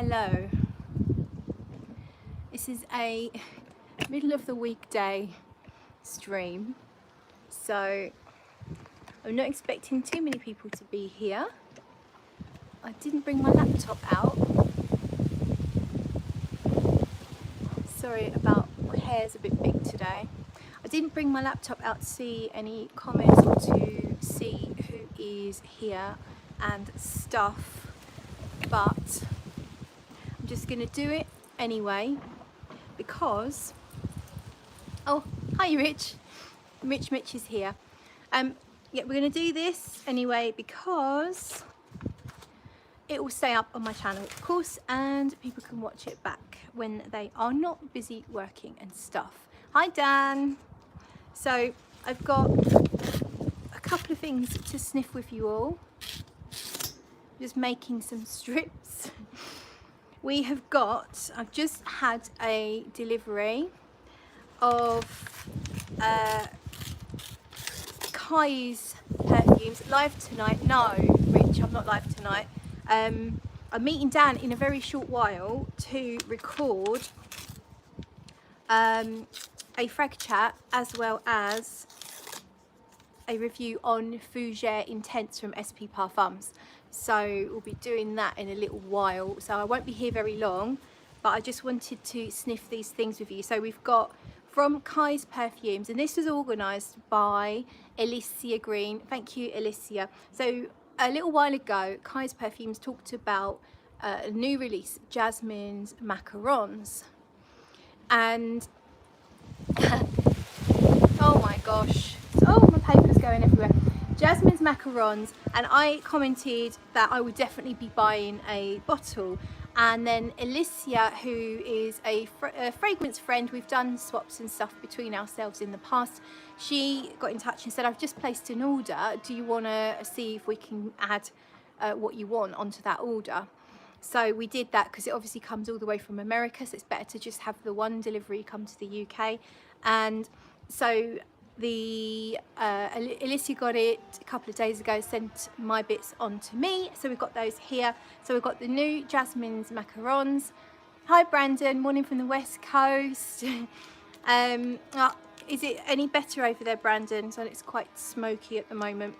Hello. This is a middle of the weekday stream, so I'm not expecting too many people to be here. I didn't bring my laptop out. Sorry about my hair's a bit big today. I didn't bring my laptop out to see any comments or to see who is here and stuff, but I'm just gonna do it anyway because, oh, hi Rich. Mitch is here. Yeah, we're gonna do this anyway because it will stay up on my channel, of course, and people can watch it back when they are not busy working and stuff. Hi Dan. So I've got a couple of things to sniff with you all. Just making some strips. We have got, I've just had a delivery of Kyse perfumes. Live tonight? No, Rich, I'm not live tonight. I'm meeting Dan in a very short while to record a frag chat as well as a review on Fougere Intense from SP Parfums. So we'll be doing that in a little while, so I won't be here very long, but I just wanted to sniff these things with you. So we've got from Kyse Perfumes, and this was organised by Alicia Green. Thank you, Alicia. So a little while ago, Kyse Perfumes talked about a new release, Jasmine's Macarons, and oh my gosh, oh, my paper's going everywhere. Jasmine's Macarons, and I commented that I would definitely be buying a bottle, and then Alicia, who is a fragrance friend, we've done swaps and stuff between ourselves in the past, she got in touch and said, I've just placed an order, do you want to see if we can add what you want onto that order? So we did that because it obviously comes all the way from America, so it's better to just have the one delivery come to the UK. And so the Alicia got it a couple of days ago, sent my bits on to me, so we've got those here. So we've got the new Jasmine's Macarons. Hi Brandon, morning from the West Coast. Is it any better over there, Brandon? So it's quite smoky at the moment.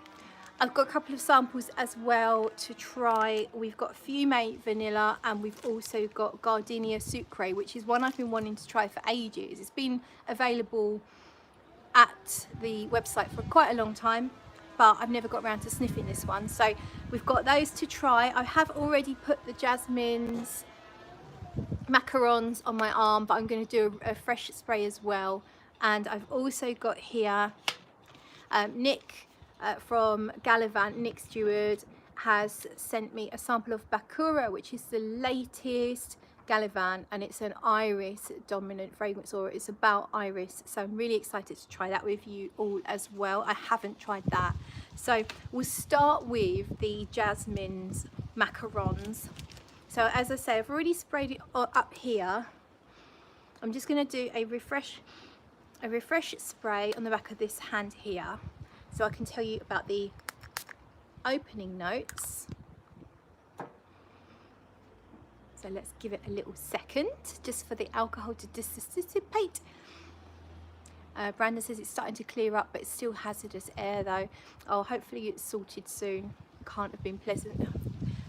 I've got a couple of samples as well to try. We've got Fume Vanilla, and we've also got Gardenia Sucree, which is one I've been wanting to try for ages. It's been available at the website for quite a long time, but I've never got around to sniffing this one. So we've got those to try. I have already put the Jasmine's Macarons on my arm, but I'm going to do a fresh spray as well. And I've also got here Nick from Gallivant, Nick Stewart, has sent me a sample of Bakara, which is the latest Gallivant, and it's an iris dominant fragrance, or it's about iris, so I'm really excited to try that with you all as well. I haven't tried that, so we'll start with the Jasmine's Macarons. So as I say, I've already sprayed it up here. I'm just going to do a refresh spray on the back of this hand here, so I can tell you about the opening notes. So let's give it a little second just for the alcohol to dissipate. Brandon says it's starting to clear up, but it's still hazardous air though. Oh, hopefully it's sorted soon. Can't have been pleasant.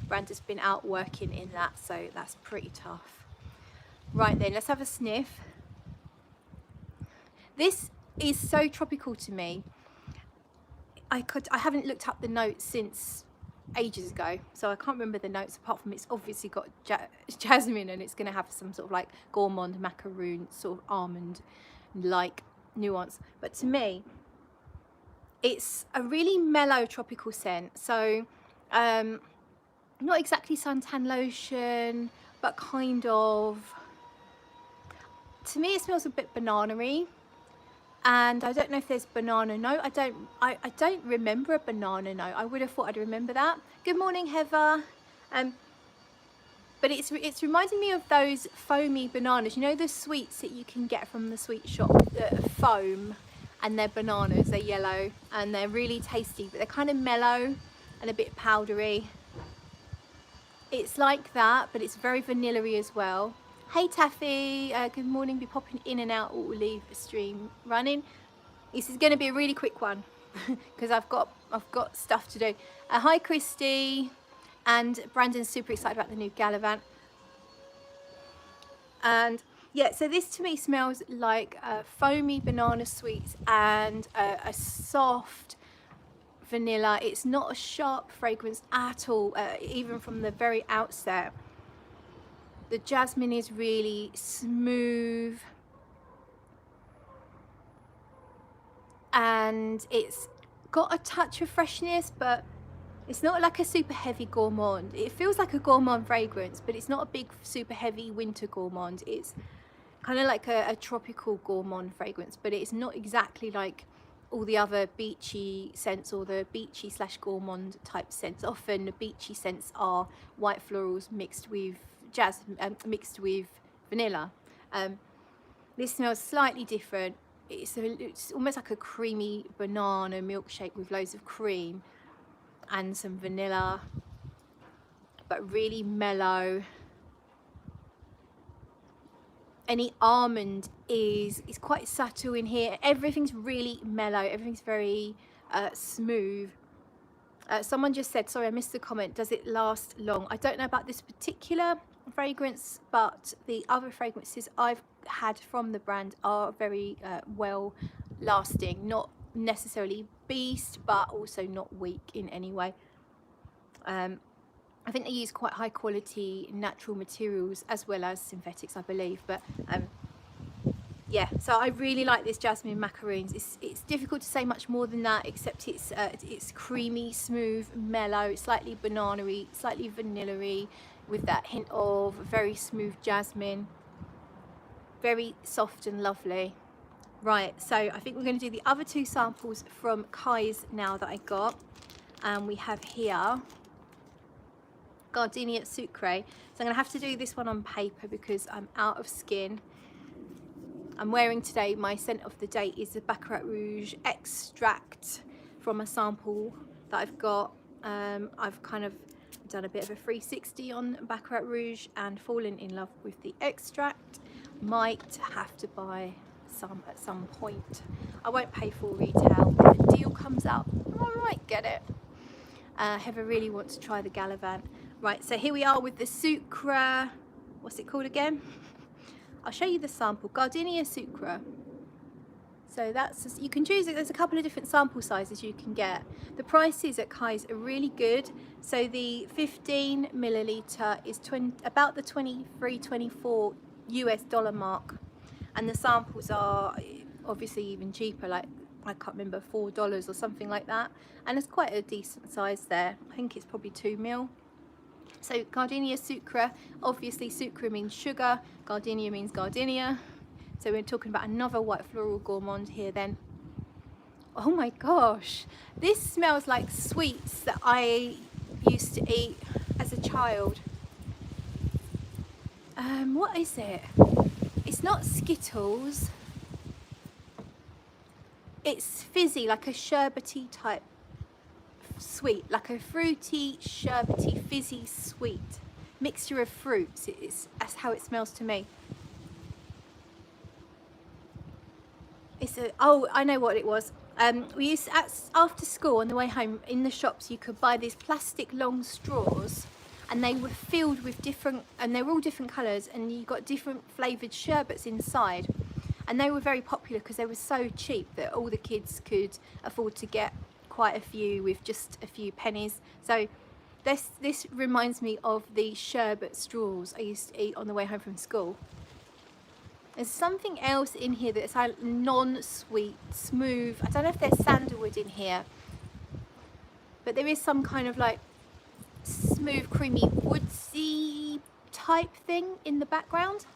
Brandon's been out working in that, so that's pretty tough. Right then, let's have a sniff. This is so tropical to me. I haven't looked up the notes since ages ago, so I can't remember the notes apart from it's obviously got jasmine, and it's going to have some sort of like gourmand macaroon sort of almond like nuance, but to me it's a really mellow tropical scent. So not exactly suntan lotion, but kind of, to me it smells a bit banana-y. And I don't know if there's banana note. I don't remember a banana note. I would have thought I'd remember that. Good morning, Heather. But it's reminding me of those foamy bananas. You know the sweets that you can get from the sweet shop that are foam, and they're bananas. They're yellow and they're really tasty, but they're kind of mellow and a bit powdery. It's like that, but it's very vanilla-y as well. Hey Taffy, good morning. Be popping in and out or leave the stream running. This is going to be a really quick one because I've got stuff to do. Hi Christy, and Brandon's super excited about the new Gallivant. And yeah, so this to me smells like foamy banana sweets and a soft vanilla. It's not a sharp fragrance at all, even from the very outset. The jasmine is really smooth and it's got a touch of freshness, but it's not like a super heavy gourmand. It feels like a gourmand fragrance, but it's not a big super heavy winter gourmand. It's kind of like a tropical gourmand fragrance, but it's not exactly like all the other beachy scents or the beachy / gourmand type scents. Often the beachy scents are white florals mixed with mixed with vanilla. This smells slightly different. It's almost like a creamy banana milkshake with loads of cream and some vanilla, but really mellow. Any almond is quite subtle in here. Everything's really mellow. Everything's very smooth. Someone just said, sorry, I missed the comment, does it last long? I don't know about this particular fragrance, but the other fragrances I've had from the brand are very well lasting. Not necessarily beast, but also not weak in any way. I think they use quite high quality natural materials as well as synthetics, I believe. But yeah, so I really like this Jasmine Macarons. It's difficult to say much more than that, except it's creamy, smooth, mellow, slightly banana-y, slightly vanilla-y, with that hint of very smooth jasmine. Very soft and lovely. Right, so I think we're going to do the other two samples from Kyse now that I got. And we have here Gardenia Sucree. So I'm going to have to do this one on paper because I'm out of skin. I'm wearing today, my scent of the day is the Baccarat Rouge extract from a sample that I've got. I've kind of done a bit of a 360 on Baccarat Rouge and fallen in love with the extract. Might have to buy some at some point. I won't pay full retail. If a deal comes up, I might get it. Heather really wants to try the Gallivant. Right, so here we are with the Sucre. What's it called again? I'll show you the sample. Gardenia Sucree. So that's, you can choose it. There's a couple of different sample sizes you can get. The prices at Kyse are really good. So the 15 milliliter is about the 23, 24 US dollar mark, and the samples are obviously even cheaper, like I can't remember, $4 or something like that, and it's quite a decent size there. I think it's probably 2 mil. So Gardenia Sucree, obviously Sucre means sugar, Gardenia means gardenia, so we're talking about another white floral gourmand here then. Oh my gosh, this smells like sweets that I used to eat as a child. What is it? It's not Skittles. It's fizzy, like a sherbety type sweet, like a fruity, sherbety, fizzy sweet. Mixture of fruits. That's how it smells to me. Oh, I know what it was. We used to, after school on the way home in the shops, you could buy these plastic long straws, and they were filled with different, and they were all different colours, and you got different flavoured sherbets inside, and they were very popular because they were so cheap that all the kids could afford to get quite a few with just a few pennies. So this reminds me of the sherbet straws I used to eat on the way home from school. There's something else in here that's like non-sweet, smooth. I don't know if there's sandalwood in here, but there is some kind of like smooth, creamy, woodsy type thing in the background.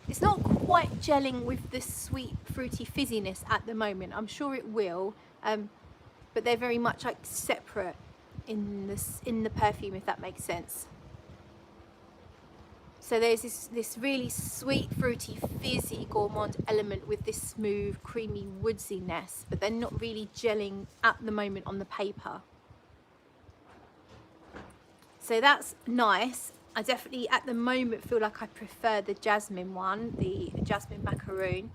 It's not quite gelling with the sweet, fruity fizziness at the moment. I'm sure it will, but they're very much like separate in the perfume, if that makes sense. So there's this really sweet, fruity, fizzy gourmand element with this smooth, creamy woodsiness, but they're not really gelling at the moment on the paper. so that's nice. I definitely at the moment feel like I prefer the Jasmine one, the Jasmine Macaroon,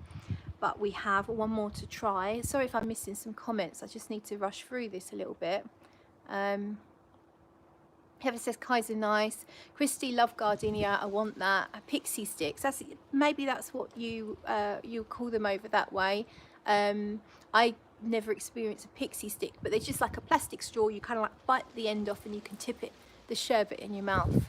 but we have one more to try. Sorry if I'm missing some comments, I just need to rush through this a little bit. Heather says Kyse nice. Christy, love Gardenia, I want that. Pixie sticks, maybe that's what you call them over that way. I never experienced a pixie stick, but they're just like a plastic straw. You kind of like bite the end off and you can tip the sherbet in your mouth.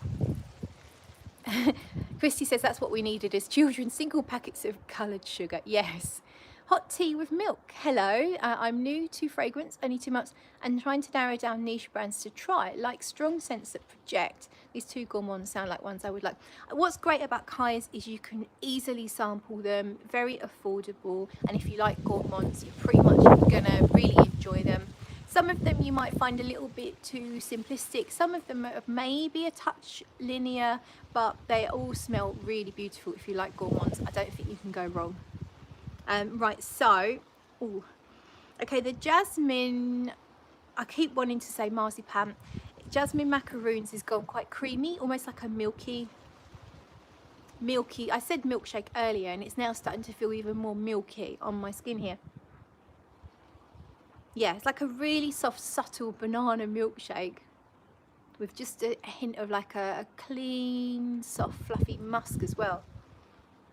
Christy says that's what we needed as children, single packets of coloured sugar. Yes. Hot tea with milk. Hello, I'm new to fragrance, only 2 months, and trying to narrow down niche brands to try, like strong scents that project. These two gourmands sound like ones I would like. What's great about Kyse is you can easily sample them, very affordable, and if you like gourmands, you're pretty much gonna really enjoy them. Some of them you might find a little bit too simplistic. Some of them are maybe a touch linear, but they all smell really beautiful if you like gourmands. I don't think you can go wrong. Right, so, ooh, okay, the Jasmine, I keep wanting to say marzipan. Jasmine Macaroons has gone quite creamy, almost like a milky, I said milkshake earlier, and it's now starting to feel even more milky on my skin here. Yeah, it's like a really soft, subtle banana milkshake with just a hint of like a clean, soft, fluffy musk as well.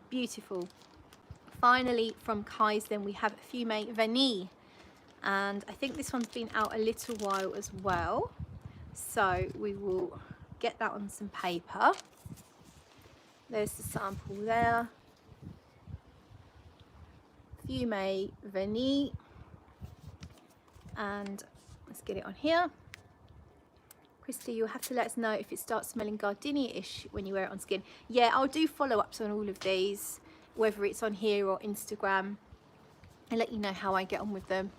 Beautiful. Finally, from Kyse, then we have Fume Veni, and I think this one's been out a little while as well. So we will get that on some paper. There's the sample there. Fume Veni. And let's get it on here. Christy, you'll have to let us know if it starts smelling gardenia-ish when you wear it on skin. Yeah, I'll do follow-ups on all of these, whether it's on here or Instagram, and let you know how I get on with them.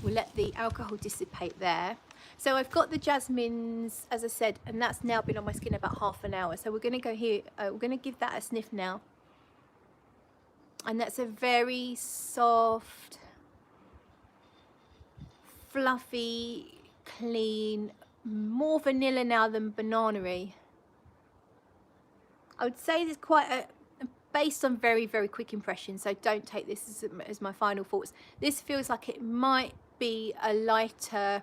We'll let the alcohol dissipate there. So I've got the jasmines, as I said, and that's now been on my skin about half an hour. So we're going to go here, we're going to give that a sniff now. And that's a very soft, fluffy, clean, more vanilla now than banana-y. I would say there's quite a, based on very, very quick impressions, so don't take this as my final thoughts. This feels like it might be a lighter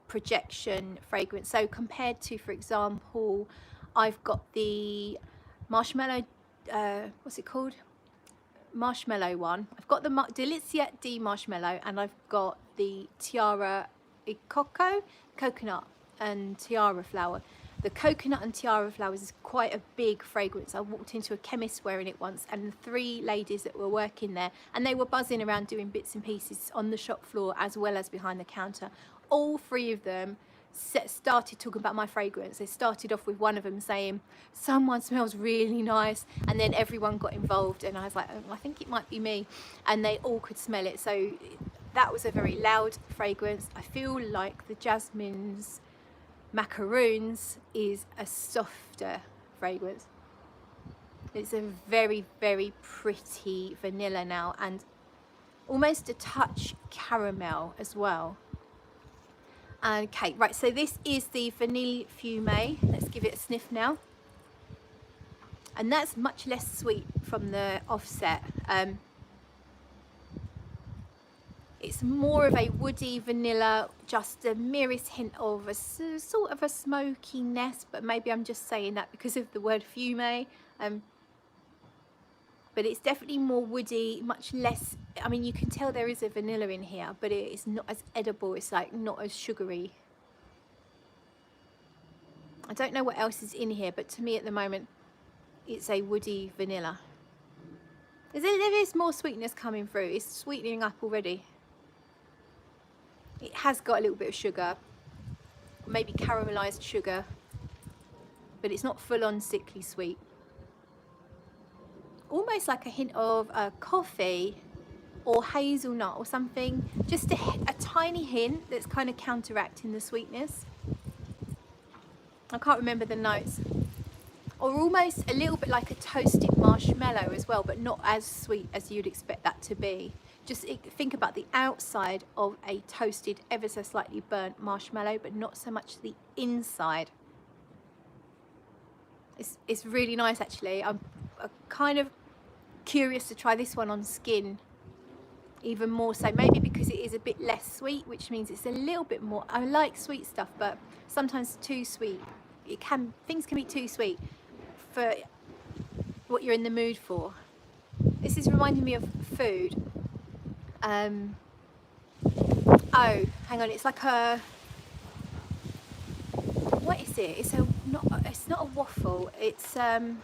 projection fragrance. So compared to, for example, I've got the marshmallow, what's it called? Marshmallow one. I've got the Delizia di marshmallow, and I've got the Tiara coconut and tiara flower. The coconut and tiara flowers is quite a big fragrance. I walked into a chemist wearing it once, and the 3 ladies that were working there, and they were buzzing around doing bits and pieces on the shop floor as well as behind the counter. All 3 of them started talking about my fragrance. They started off with one of them saying, someone smells really nice, and then everyone got involved, and I was like, oh, I think it might be me, and they all could smell it. So that was a very loud fragrance. I feel like the Jasmine's Macarons is a softer fragrance. It's a very, very pretty vanilla now, and almost a touch caramel as well. Okay, right, so this is the Vanille Fume. Let's give it a sniff now. And that's much less sweet from the offset. It's more of a woody vanilla, just the merest hint of a sort of a smokiness, but maybe I'm just saying that because of the word fume. But it's definitely more woody, much less, I mean, you can tell there is a vanilla in here, but it is not as edible. It's like not as sugary. I don't know what else is in here, but to me at the moment, it's a woody vanilla. There is more sweetness coming through. It's sweetening up already. It has got a little bit of sugar, maybe caramelized sugar, but it's not full-on sickly sweet. Almost like a hint of coffee or hazelnut or something, just a tiny hint that's kind of counteracting the sweetness. I can't remember the notes. or almost a little bit like a toasted marshmallow as well, but not as sweet as you'd expect that to be. Just think about the outside of a toasted, ever so slightly burnt marshmallow, but not so much the inside. It's really nice actually. I'm kind of curious to try this one on skin even more so, maybe because it is a bit less sweet, which means it's a little bit more. I like sweet stuff, but sometimes too sweet. Things can be too sweet for what you're in the mood for. This is reminding me of food. Oh, hang on, it's like a, what is it? It's not a waffle. It's I'm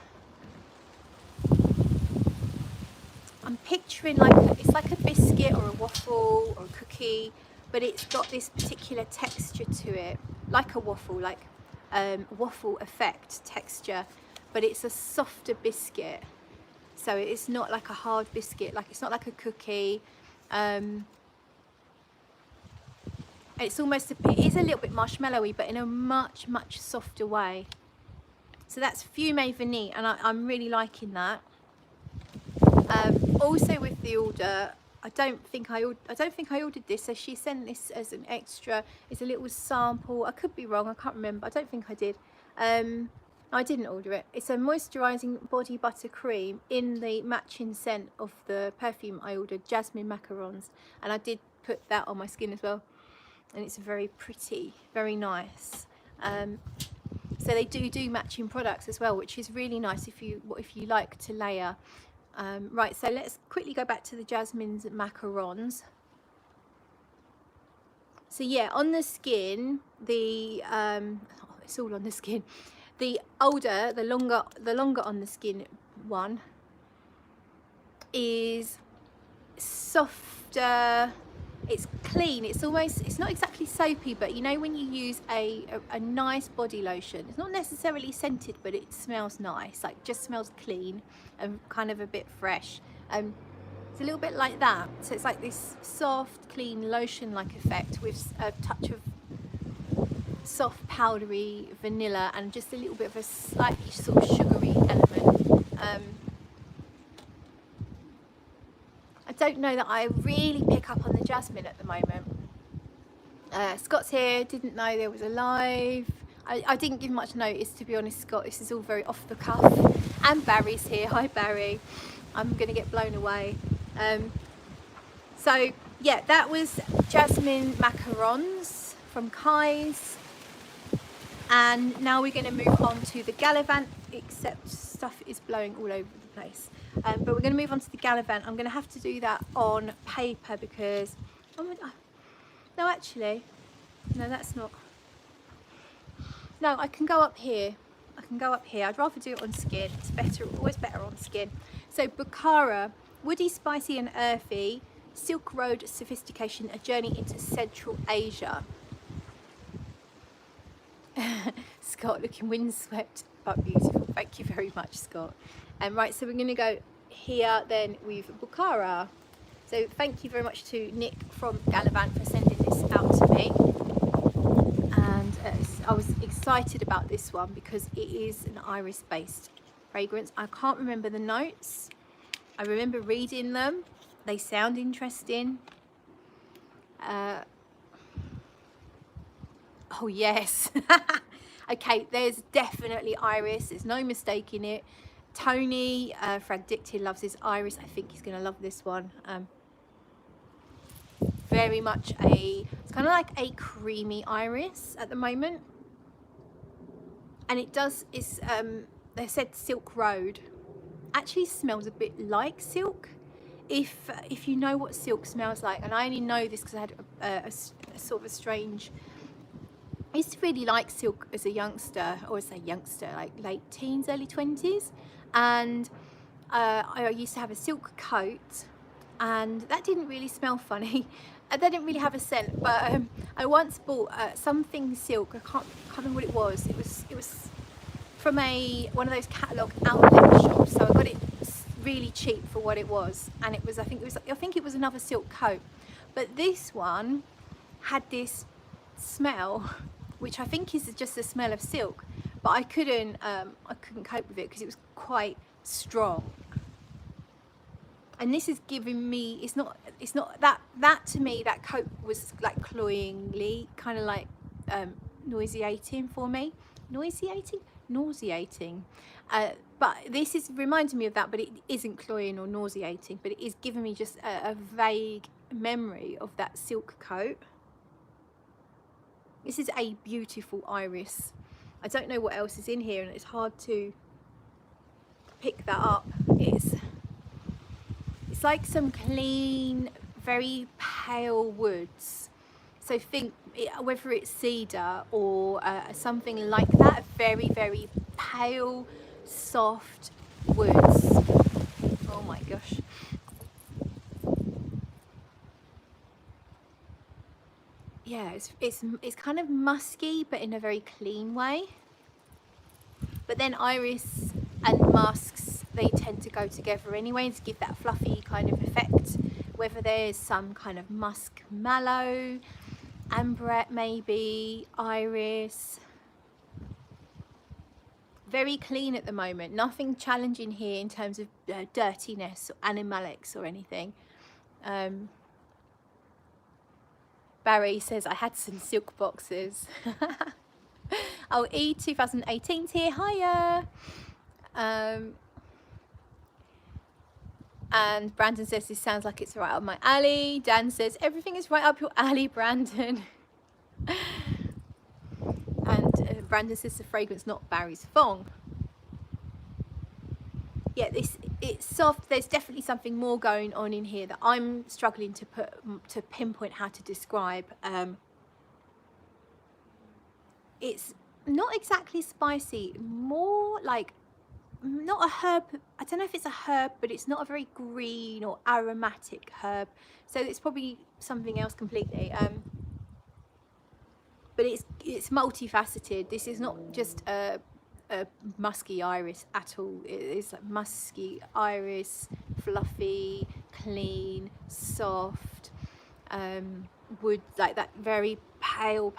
picturing it's like a biscuit or a waffle or a cookie, but it's got this particular texture to it, like a waffle, like waffle effect texture, but it's a softer biscuit. So it's not like a hard biscuit, like it's not like a cookie. It's almost, it is a little bit marshmallowy, but in a much softer way. So that's Fume Veni, and I'm really liking that. Also with the order, I don't think I ordered this, so she sent this as an extra. It's a little sample. I could be wrong, I can't remember. I don't think I did. I didn't order it. It's a moisturising body butter cream in the matching scent of the perfume I ordered, Jasmine Macarons, and I did put that on my skin as well, and it's very pretty, very nice. So they do matching products as well, which is really nice if you like to layer. Right, so let's quickly go back to the Jasmine's Macarons. So yeah, on the skin, it's all on the skin. The older, the longer on the skin one is softer. It's clean. It's not exactly soapy, but you know when you use a nice body lotion, it's not necessarily scented, but it smells nice, like just smells clean and kind of a bit fresh. It's a little bit like that. So it's like this soft, clean lotion-like effect with a touch of soft, powdery vanilla and just a little bit of a slightly sort of sugary element. I don't know that I really pick up on the jasmine at the moment. Scott's here, didn't know there was a live. I didn't give much notice, to be honest, Scott. This is all very off the cuff. And Barry's here. Hi, Barry. I'm going to get blown away. So, yeah, that was Jasmine Macarons from Kyse. And now we're going to move on to the Gallivant, except stuff is blowing all over the place. But we're going to move on to the Gallivant. I'm going to have to do that on paper because... no, actually. No, that's not... No, I can go up here. I can go up here. I'd rather do it on skin. It's better, always better on skin. So Bukhara, woody, spicy and earthy, Silk Road sophistication, a journey into Central Asia. Scott looking windswept but beautiful. Thank you very much, Scott. Right, so we're going to go here then with Bukhara. So thank you very much to Nick from Gallivant for sending this out to me. And I was excited about this one because it is an iris based fragrance. I can't remember the notes. I remember reading them. They sound interesting. Oh yes. Okay, there's definitely iris. There's no mistaking it. Tony Fragdicted loves his iris. I think he's going to love this one. Very much it's kind of like a creamy iris at the moment. And they said Silk Road. Actually smells a bit like silk. If you know what silk smells like, and I only know this because I had a sort of a strange... I used to really like silk as a youngster, or as a youngster, like late teens, early 20s. And I used to have a silk coat, and that didn't really smell funny. That didn't really have a scent, but I once bought something silk. I can't remember what it was. It was from one of those catalogue outlet shops. So I got it really cheap for what it was, and it was I think it was another silk coat, but this one had this smell, which I think is just the smell of silk, but I couldn't cope with it because it was quite strong. And this is giving me, it's not that to me, that coat was like cloyingly, kind of like nauseating for me. Nauseating. But this is reminding me of that, but it isn't cloying or nauseating, but it is giving me just a vague memory of that silk coat. This is a beautiful iris. I don't know what else is in here, and it's hard to pick that up. It's like some clean, very pale woods. So think whether it's cedar or something like that, very, very pale, soft woods. Oh my gosh. Yeah, it's kind of musky, but in a very clean way. But then iris and musks, they tend to go together anyway to give that fluffy kind of effect. Whether there's some kind of musk mallow, ambrette maybe, iris. Very clean at the moment, nothing challenging here in terms of dirtiness or animalics or anything. Barry says I had some silk boxes. Oh, E2018's here, hiya. And Brandon says this sounds like it's right up my alley. Dan says everything is right up your alley, Brandon. And Brandon says the fragrance not Barry's thong. Yeah, it's soft. There's definitely something more going on in here that I'm struggling to pinpoint how to describe. It's not exactly spicy, more like not a herb. I don't know if it's a herb, but it's not a very green or aromatic herb, so it's probably something else completely. But it's multifaceted. This is not just a musky iris at all. It is like musky iris, fluffy, clean, soft, wood, like that very pale,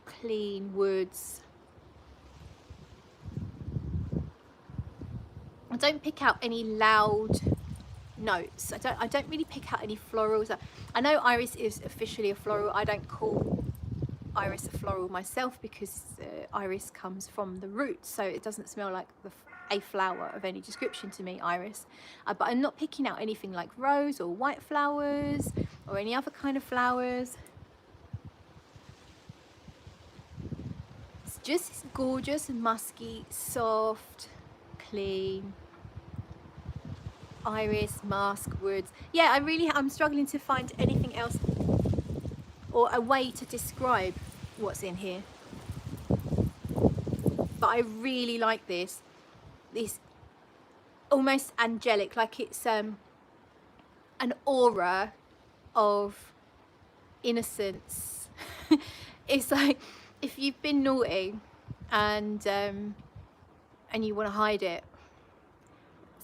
clean woods. I don't pick out any loud notes. I don't really pick out any florals. I know iris is officially a floral. I don't call iris a floral myself because iris comes from the root, so it doesn't smell like a flower of any description to me, iris. But I'm not picking out anything like rose or white flowers or any other kind of flowers. It's just this gorgeous, musky, soft, clean iris, musk, woods. Yeah, I'm struggling to find anything else or a way to describe what's in here. But I really like this almost angelic, like it's an aura of innocence. It's like if you've been naughty and you want to hide it,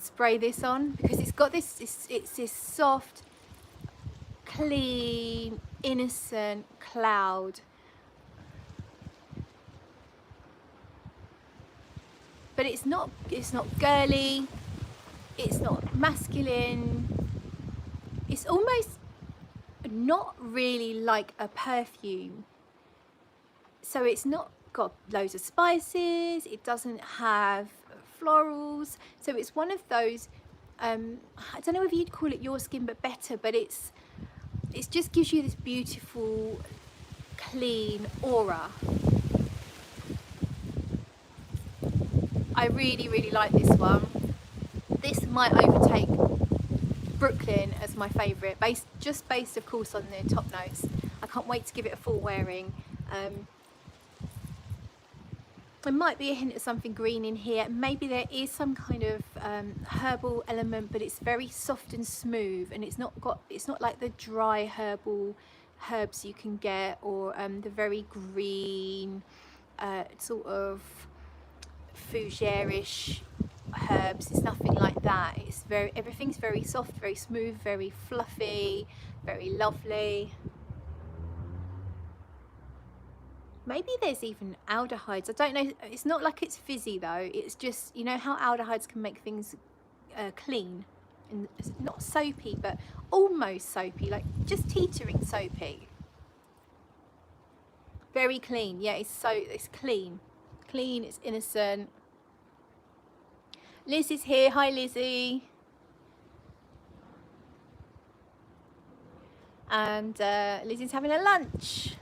spray this on, because it's got this, it's this soft, clean, innocent cloud, but it's not girly, it's not masculine, it's almost not really like a perfume. So it's not got loads of spices, it doesn't have florals, so it's one of those I don't know if you'd call it your skin but better, but it just gives you this beautiful clean aura. I really like this one. This might overtake Brooklyn as my favourite, based of course on the top notes. I can't wait to give it a full wearing. There might be a hint of something green in here. Maybe there is some kind of herbal element, but it's very soft and smooth, and it's not like the dry herbs you can get, or the very green sort of fougere-ish herbs. It's nothing like that. Everything's very soft, very smooth, very fluffy, very lovely. Maybe there's even aldehydes. I don't know. It's not like it's fizzy though. It's just, you know how aldehydes can make things clean, and it's not soapy, but almost soapy, like just teetering soapy. Very clean. Yeah, it's clean. Clean, it's innocent. Liz is here. Hi, Lizzie. And Lizzie's having a lunch.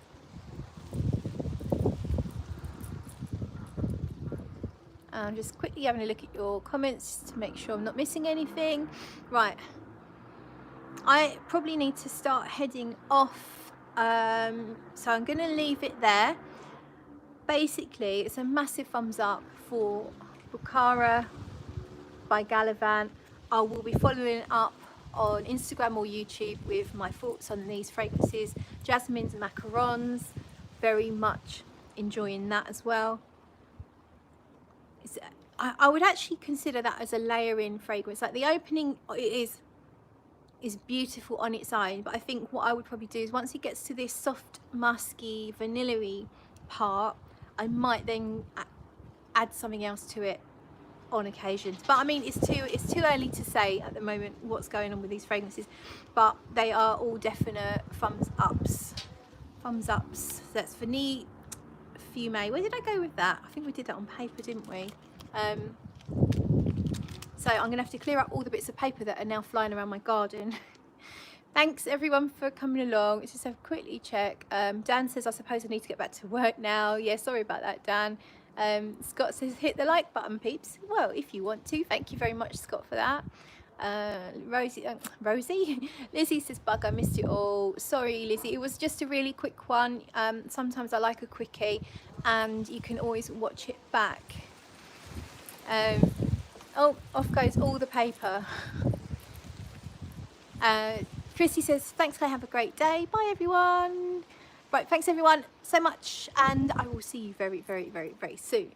I'm just quickly having a look at your comments to make sure I'm not missing anything. Right, I probably need to start heading off, so I'm going to leave it there. Basically, it's a massive thumbs up for Bukhara by Gallivant. I will be following up on Instagram or YouTube with my thoughts on these fragrances. Jasmine's Macarons, very much enjoying that as well. I would actually consider that as a layering fragrance. Like the opening is beautiful on its own, but I think what I would probably do is once it gets to this soft musky vanilla-y part, I might then add something else to it on occasions. But I mean, it's too early to say at the moment what's going on with these fragrances, but they are all definite thumbs ups. That's Veni Fume. Where did I go with that? I think we did that on paper, didn't we? So I'm gonna have to clear up all the bits of paper that are now flying around my garden. Thanks everyone for coming along. Let's just have a quickly check. Dan says, I suppose I need to get back to work now. Yeah, sorry about that, Dan. Scott says, hit the like button, peeps. Well, if you want to. Thank you very much, Scott, for that. Rosie? Lizzie says, bug, I missed it all. Sorry, Lizzie. It was just a really quick one. Sometimes I like a quickie, and you can always watch it back. Oh, off goes all the paper. Chrissy says, thanks, Claire, have a great day. Bye, everyone. Right, thanks, everyone, so much, and I will see you very, very, very, very soon.